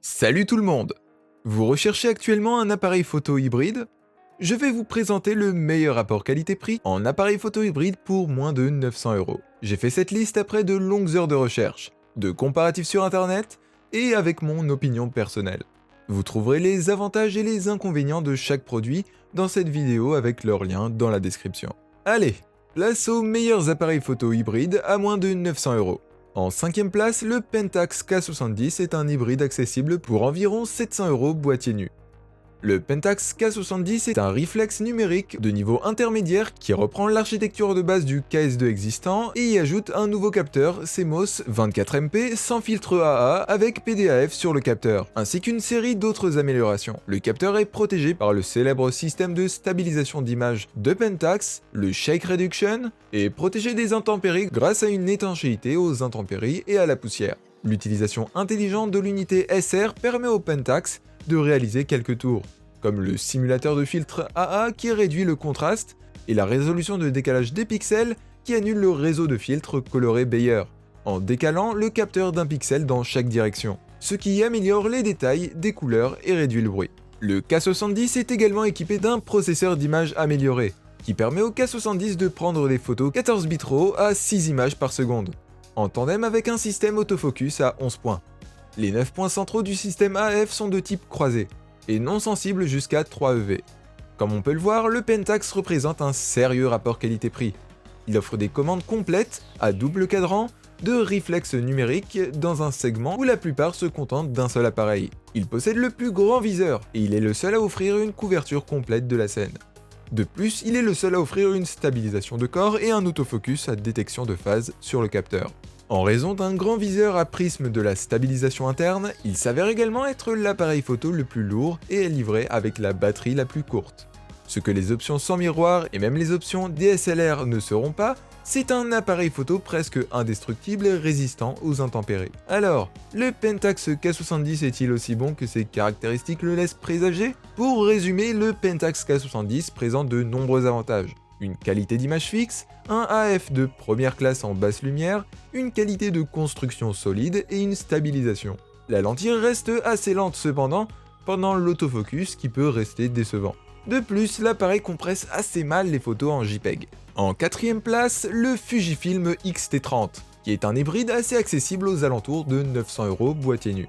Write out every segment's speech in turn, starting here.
Salut tout le monde! Vous recherchez actuellement un appareil photo hybride? Je vais vous présenter le meilleur rapport qualité-prix en appareil photo hybride pour moins de 900 €. J'ai fait cette liste après de longues heures de recherche, de comparatifs sur internet et avec mon opinion personnelle. Vous trouverez les avantages et les inconvénients de chaque produit dans cette vidéo avec leur lien dans la description. Allez, place aux meilleurs appareils photo hybrides à moins de 900 €. En cinquième place, le Pentax K70 est un hybride accessible pour environ 700 € boîtier nu. Le Pentax K70 est un réflexe numérique de niveau intermédiaire qui reprend l'architecture de base du KS2 existant et y ajoute un nouveau capteur CMOS 24MP sans filtre AA avec PDAF sur le capteur, ainsi qu'une série d'autres améliorations. Le capteur est protégé par le célèbre système de stabilisation d'image de Pentax, le Shake Reduction, et protégé des intempéries grâce à une étanchéité aux intempéries et à la poussière. L'utilisation intelligente de l'unité SR permet au Pentax de réaliser quelques tours, comme le simulateur de filtre AA qui réduit le contraste et la résolution de décalage des pixels qui annule le réseau de filtres colorés Bayer, en décalant le capteur d'un pixel dans chaque direction, ce qui améliore les détails des couleurs et réduit le bruit. Le K70 est également équipé d'un processeur d'image amélioré, qui permet au K70 de prendre des photos 14 bits RAW à 6 images par seconde, en tandem avec un système autofocus à 11 points. Les 9 points centraux du système AF sont de type croisé, et non sensibles jusqu'à 3 EV. Comme on peut le voir, le Pentax représente un sérieux rapport qualité-prix. Il offre des commandes complètes, à double cadran, de réflexes numériques dans un segment où la plupart se contentent d'un seul appareil. Il possède le plus grand viseur, et il est le seul à offrir une couverture complète de la scène. De plus, il est le seul à offrir une stabilisation de corps et un autofocus à détection de phase sur le capteur. En raison d'un grand viseur à prisme de la stabilisation interne, il s'avère également être l'appareil photo le plus lourd et est livré avec la batterie la plus courte. Ce que les options sans miroir et même les options DSLR ne seront pas, c'est un appareil photo presque indestructible et résistant aux intempéries. Alors, le Pentax K70 est-il aussi bon que ses caractéristiques le laissent présager? Pour résumer, le Pentax K70 présente de nombreux avantages. Une qualité d'image fixe, un AF de première classe en basse lumière, une qualité de construction solide et une stabilisation. La lentille reste assez lente cependant, pendant l'autofocus qui peut rester décevant. De plus, l'appareil compresse assez mal les photos en JPEG. En quatrième place, le Fujifilm X-T30, qui est un hybride assez accessible aux alentours de 900 € boîtier nu.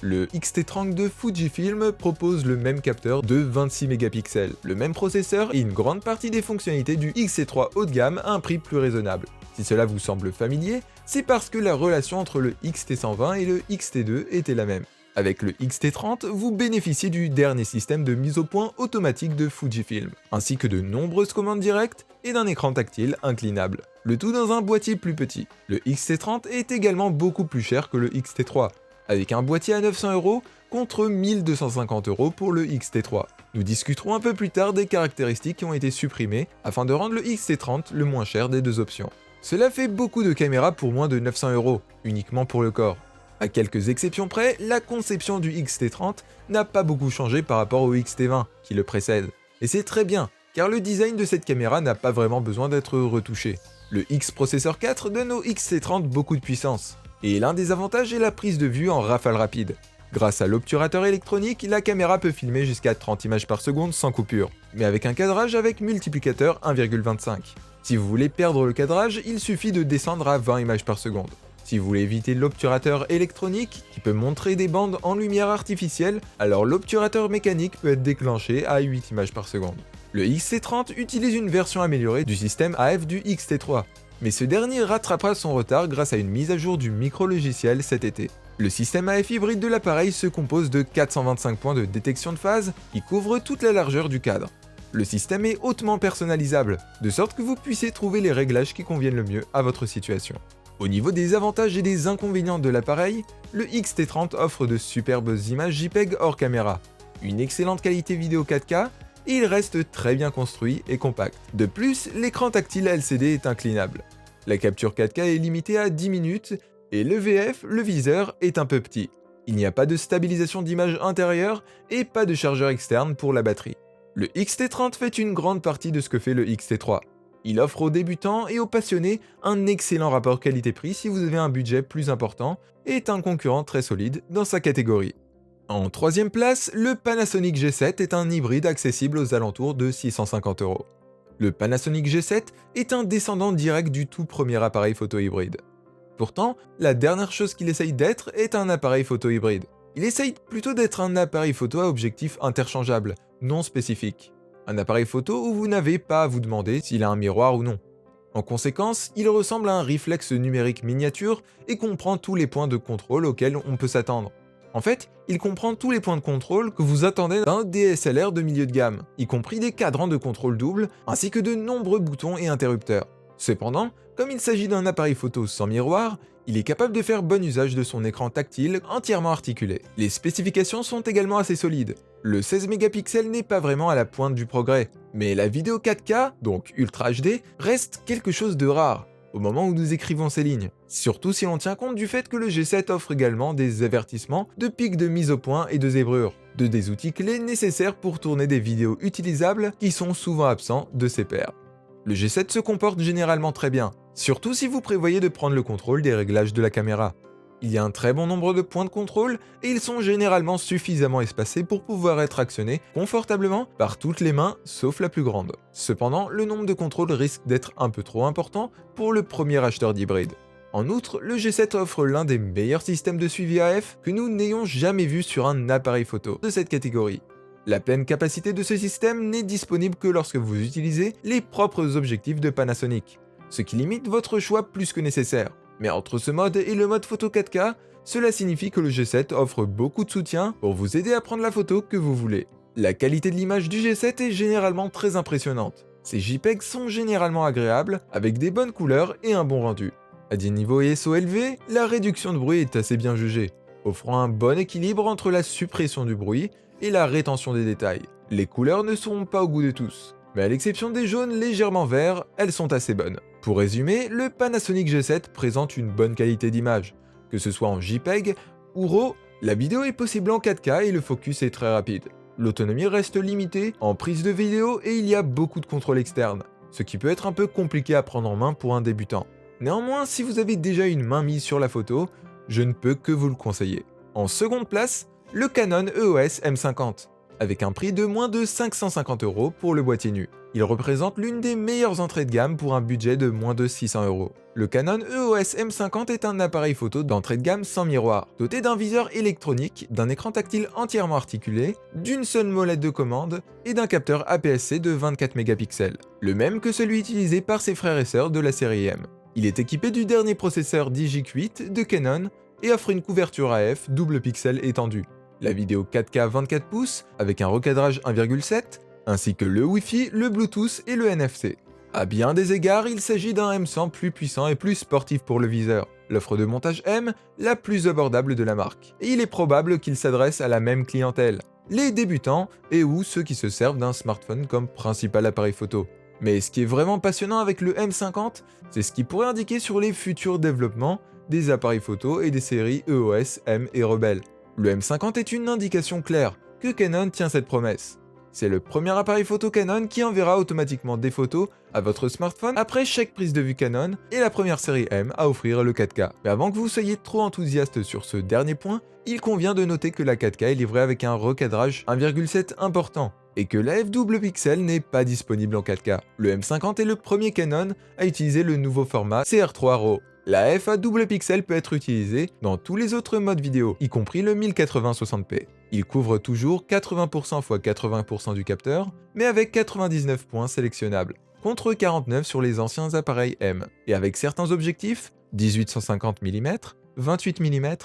Le X-T30 de Fujifilm propose le même capteur de 26 mégapixels, le même processeur et une grande partie des fonctionnalités du X-T3 haut de gamme à un prix plus raisonnable. Si cela vous semble familier, c'est parce que la relation entre le X-T120 et le X-T2 était la même. Avec le X-T30, vous bénéficiez du dernier système de mise au point automatique de Fujifilm, ainsi que de nombreuses commandes directes et d'un écran tactile inclinable. Le tout dans un boîtier plus petit. Le X-T30 est également beaucoup plus cher que le X-T3, avec un boîtier à 900 € contre 1250 € pour le X-T3. Nous discuterons un peu plus tard des caractéristiques qui ont été supprimées afin de rendre le X-T30 le moins cher des deux options. Cela fait beaucoup de caméras pour moins de 900 €, uniquement pour le corps. À quelques exceptions près, la conception du X-T30 n'a pas beaucoup changé par rapport au X-T20 qui le précède. Et c'est très bien, car le design de cette caméra n'a pas vraiment besoin d'être retouché. Le X-Processor 4 donne au X-T30 beaucoup de puissance. Et l'un des avantages est la prise de vue en rafale rapide. Grâce à l'obturateur électronique, la caméra peut filmer jusqu'à 30 images par seconde sans coupure, mais avec un cadrage avec multiplicateur 1,25. Si vous voulez perdre le cadrage, il suffit de descendre à 20 images par seconde. Si vous voulez éviter l'obturateur électronique, qui peut montrer des bandes en lumière artificielle, alors l'obturateur mécanique peut être déclenché à 8 images par seconde. Le XT30 utilise une version améliorée du système AF du XT3, mais ce dernier rattrapera son retard grâce à une mise à jour du micro-logiciel cet été. Le système AF hybride de l'appareil se compose de 425 points de détection de phase qui couvrent toute la largeur du cadre. Le système est hautement personnalisable, de sorte que vous puissiez trouver les réglages qui conviennent le mieux à votre situation. Au niveau des avantages et des inconvénients de l'appareil, le X-T30 offre de superbes images JPEG hors caméra, une excellente qualité vidéo 4K, et il reste très bien construit et compact. De plus, l'écran tactile LCD est inclinable. La capture 4K est limitée à 10 minutes, et le VF, le viseur, est un peu petit. Il n'y a pas de stabilisation d'image intérieure, et pas de chargeur externe pour la batterie. Le X-T30 fait une grande partie de ce que fait le X-T3. Il offre aux débutants et aux passionnés un excellent rapport qualité-prix si vous avez un budget plus important et est un concurrent très solide dans sa catégorie. En troisième place, le Panasonic G7 est un hybride accessible aux alentours de 650 €. Le Panasonic G7 est un descendant direct du tout premier appareil photo hybride. Pourtant, la dernière chose qu'il essaye d'être est un appareil photo hybride. Il essaye plutôt d'être un appareil photo à objectif interchangeable, non spécifique. Un appareil photo où vous n'avez pas à vous demander s'il a un miroir ou non. En conséquence, il ressemble à un réflexe numérique miniature et comprend tous les points de contrôle auxquels on peut s'attendre. En fait, il comprend tous les points de contrôle que vous attendez d'un DSLR de milieu de gamme, y compris des cadrans de contrôle double, ainsi que de nombreux boutons et interrupteurs. Cependant, comme il s'agit d'un appareil photo sans miroir, il est capable de faire bon usage de son écran tactile entièrement articulé. Les spécifications sont également assez solides. Le 16 mégapixels n'est pas vraiment à la pointe du progrès, mais la vidéo 4K, donc Ultra HD, reste quelque chose de rare au moment où nous écrivons ces lignes. Surtout si l'on tient compte du fait que le G7 offre également des avertissements de pics de mise au point et de zébrure, des outils clés nécessaires pour tourner des vidéos utilisables qui sont souvent absents de ses pairs. Le G7 se comporte généralement très bien, surtout si vous prévoyez de prendre le contrôle des réglages de la caméra. Il y a un très bon nombre de points de contrôle et ils sont généralement suffisamment espacés pour pouvoir être actionnés confortablement par toutes les mains sauf la plus grande. Cependant, le nombre de contrôles risque d'être un peu trop important pour le premier acheteur d'hybride. En outre, le G7 offre l'un des meilleurs systèmes de suivi AF que nous n'ayons jamais vu sur un appareil photo de cette catégorie. La pleine capacité de ce système n'est disponible que lorsque vous utilisez les propres objectifs de Panasonic, ce qui limite votre choix plus que nécessaire. Mais entre ce mode et le mode photo 4K, cela signifie que le G7 offre beaucoup de soutien pour vous aider à prendre la photo que vous voulez. La qualité de l'image du G7 est généralement très impressionnante. Ces JPEG sont généralement agréables, avec des bonnes couleurs et un bon rendu. À des niveaux ISO élevés, la réduction de bruit est assez bien jugée, offrant un bon équilibre entre la suppression du bruit et la rétention des détails. Les couleurs ne sont pas au goût de tous, mais à l'exception des jaunes légèrement verts, elles sont assez bonnes. Pour résumer, le Panasonic G7 présente une bonne qualité d'image. Que ce soit en JPEG ou RAW, la vidéo est possible en 4K et le focus est très rapide. L'autonomie reste limitée en prise de vidéo et il y a beaucoup de contrôle externe, ce qui peut être un peu compliqué à prendre en main pour un débutant. Néanmoins, si vous avez déjà une main mise sur la photo, je ne peux que vous le conseiller. En seconde place, le Canon EOS M50, avec un prix de moins de 550 € pour le boîtier nu. Il représente l'une des meilleures entrées de gamme pour un budget de moins de 600 €. Le Canon EOS M50 est un appareil photo d'entrée de gamme sans miroir, doté d'un viseur électronique, d'un écran tactile entièrement articulé, d'une seule molette de commande et d'un capteur APS-C de 24 mégapixels, le même que celui utilisé par ses frères et sœurs de la série M. Il est équipé du dernier processeur Digic 8 de Canon et offre une couverture AF double pixel étendue, la vidéo 4K 24 pouces avec un recadrage 1,7, ainsi que le Wi-Fi, le Bluetooth et le NFC. À bien des égards, il s'agit d'un M100 plus puissant et plus sportif pour le viseur, l'offre de montage M la plus abordable de la marque. Et il est probable qu'il s'adresse à la même clientèle, les débutants et ou ceux qui se servent d'un smartphone comme principal appareil photo. Mais ce qui est vraiment passionnant avec le M50, c'est ce qui pourrait indiquer sur les futurs développements des appareils photo et des séries EOS, M et Rebel. Le M50 est une indication claire que Canon tient cette promesse. C'est le premier appareil photo Canon qui enverra automatiquement des photos à votre smartphone après chaque prise de vue Canon et la première série M à offrir le 4K. Mais avant que vous soyez trop enthousiaste sur ce dernier point, il convient de noter que la 4K est livrée avec un recadrage 1,7 important et que la f double pixel n'est pas disponible en 4K. Le M50 est le premier Canon à utiliser le nouveau format CR3 RAW. La f à double pixel peut être utilisée dans tous les autres modes vidéo, y compris le 1080-60p. Il couvre toujours 80% x 80% du capteur, mais avec 99 points sélectionnables, contre 49 sur les anciens appareils M, et avec certains objectifs, 18-150 mm, 28 mm,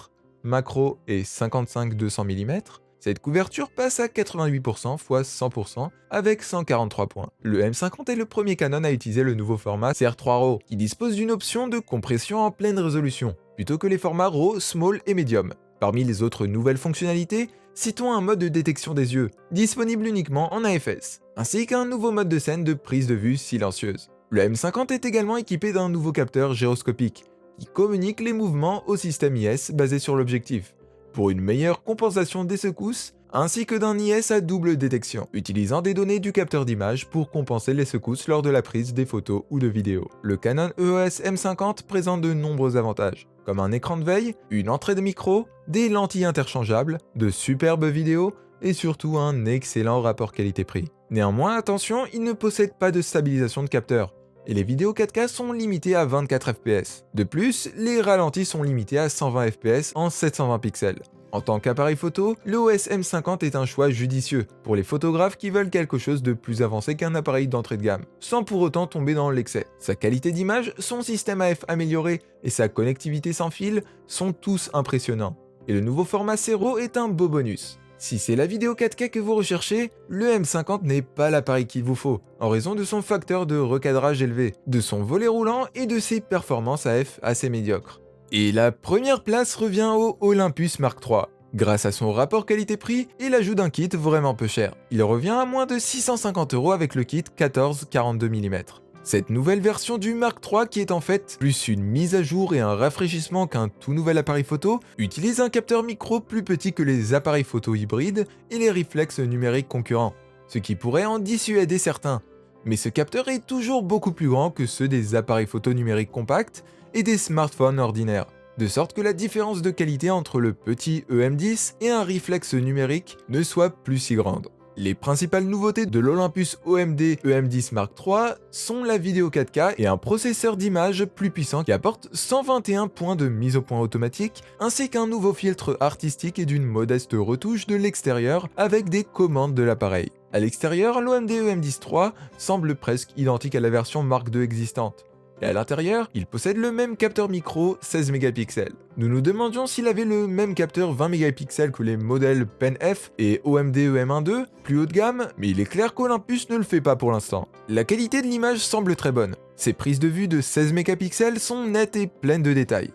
macro et 55-200 mm, cette couverture passe à 88% x 100% avec 143 points. Le M50 est le premier Canon à utiliser le nouveau format CR3 RAW, qui dispose d'une option de compression en pleine résolution, plutôt que les formats RAW, Small et Medium. Parmi les autres nouvelles fonctionnalités, citons un mode de détection des yeux, disponible uniquement en AFS, ainsi qu'un nouveau mode de scène de prise de vue silencieuse. Le M50 est également équipé d'un nouveau capteur gyroscopique, qui communique les mouvements au système IS basé sur l'objectif, pour une meilleure compensation des secousses, ainsi que d'un IS à double détection, utilisant des données du capteur d'image pour compenser les secousses lors de la prise des photos ou de vidéos. Le Canon EOS M50 présente de nombreux avantages, comme un écran de veille, une entrée de micro, des lentilles interchangeables, de superbes vidéos et surtout un excellent rapport qualité-prix. Néanmoins, attention, il ne possède pas de stabilisation de capteur, et les vidéos 4K sont limitées à 24 fps. De plus, les ralentis sont limités à 120 fps en 720 pixels. En tant qu'appareil photo, l'OS M50 est un choix judicieux pour les photographes qui veulent quelque chose de plus avancé qu'un appareil d'entrée de gamme, sans pour autant tomber dans l'excès. Sa qualité d'image, son système AF amélioré et sa connectivité sans fil sont tous impressionnants. Et le nouveau format Sero est un beau bonus. Si c'est la vidéo 4K que vous recherchez, le M50 n'est pas l'appareil qu'il vous faut, en raison de son facteur de recadrage élevé, de son volet roulant et de ses performances AF assez médiocres. Et la première place revient au Olympus Mark III, grâce à son rapport qualité-prix et l'ajout d'un kit vraiment peu cher. Il revient à moins de 650 € avec le kit 14-42 mm. Cette nouvelle version du Mark III, qui est en fait plus une mise à jour et un rafraîchissement qu'un tout nouvel appareil photo, utilise un capteur micro plus petit que les appareils photo hybrides et les réflexes numériques concurrents, ce qui pourrait en dissuader certains. Mais ce capteur est toujours beaucoup plus grand que ceux des appareils photo numériques compacts et des smartphones ordinaires, de sorte que la différence de qualité entre le petit EM10 et un réflexe numérique ne soit plus si grande. Les principales nouveautés de l'Olympus OMD EM10 Mark III sont la vidéo 4K et un processeur d'image plus puissant qui apporte 121 points de mise au point automatique, ainsi qu'un nouveau filtre artistique et d'une modeste retouche de l'extérieur avec des commandes de l'appareil. À l'extérieur, l'OMD EM10 III semble presque identique à la version Mark II existante. Et à l'intérieur, il possède le même capteur micro 16 mégapixels. Nous nous demandions s'il avait le même capteur 20 mégapixels que les modèles Pen F et OMD EM1.2, plus haut de gamme, mais il est clair qu'Olympus ne le fait pas pour l'instant. La qualité de l'image semble très bonne. Ses prises de vue de 16 mégapixels sont nettes et pleines de détails.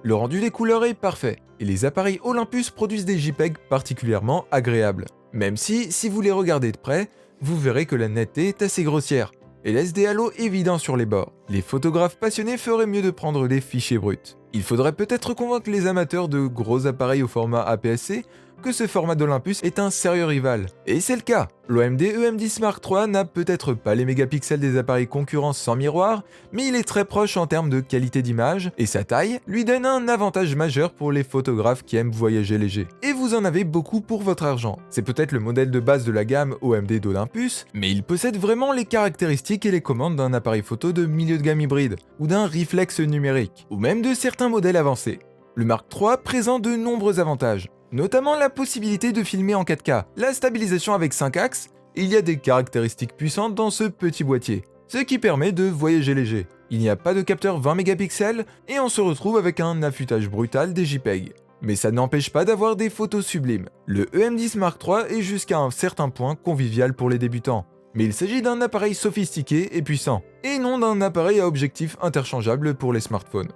Le rendu des couleurs est parfait, et les appareils Olympus produisent des JPEG particulièrement agréables. Même si vous les regardez de près, vous verrez que la netteté est assez grossière, et laisse des halos évidents sur les bords. Les photographes passionnés feraient mieux de prendre des fichiers bruts. Il faudrait peut-être convaincre les amateurs de gros appareils au format APS-C que ce format d'Olympus est un sérieux rival. Et c'est le cas. L'OMD EM10 Mark III n'a peut-être pas les mégapixels des appareils concurrents sans miroir, mais il est très proche en termes de qualité d'image, et sa taille lui donne un avantage majeur pour les photographes qui aiment voyager léger. Et vous en avez beaucoup pour votre argent. C'est peut-être le modèle de base de la gamme OMD d'Olympus, mais il possède vraiment les caractéristiques et les commandes d'un appareil photo de milieu de gamme hybride, ou d'un réflexe numérique, ou même de certains modèles avancés. Le Mark III présente de nombreux avantages, notamment la possibilité de filmer en 4K, la stabilisation avec 5 axes, et il y a des caractéristiques puissantes dans ce petit boîtier, ce qui permet de voyager léger. Il n'y a pas de capteur 20 mégapixels, et on se retrouve avec un affûtage brutal des JPEG. Mais ça n'empêche pas d'avoir des photos sublimes. Le EM10 Mark III est jusqu'à un certain point convivial pour les débutants, mais il s'agit d'un appareil sophistiqué et puissant, et non d'un appareil à objectif interchangeable pour les smartphones.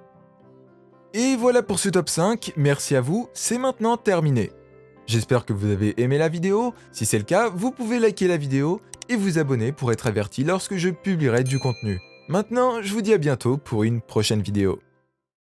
Et voilà pour ce top 5, merci à vous, c'est maintenant terminé. J'espère que vous avez aimé la vidéo, si c'est le cas, vous pouvez liker la vidéo et vous abonner pour être averti lorsque je publierai du contenu. Maintenant, je vous dis à bientôt pour une prochaine vidéo.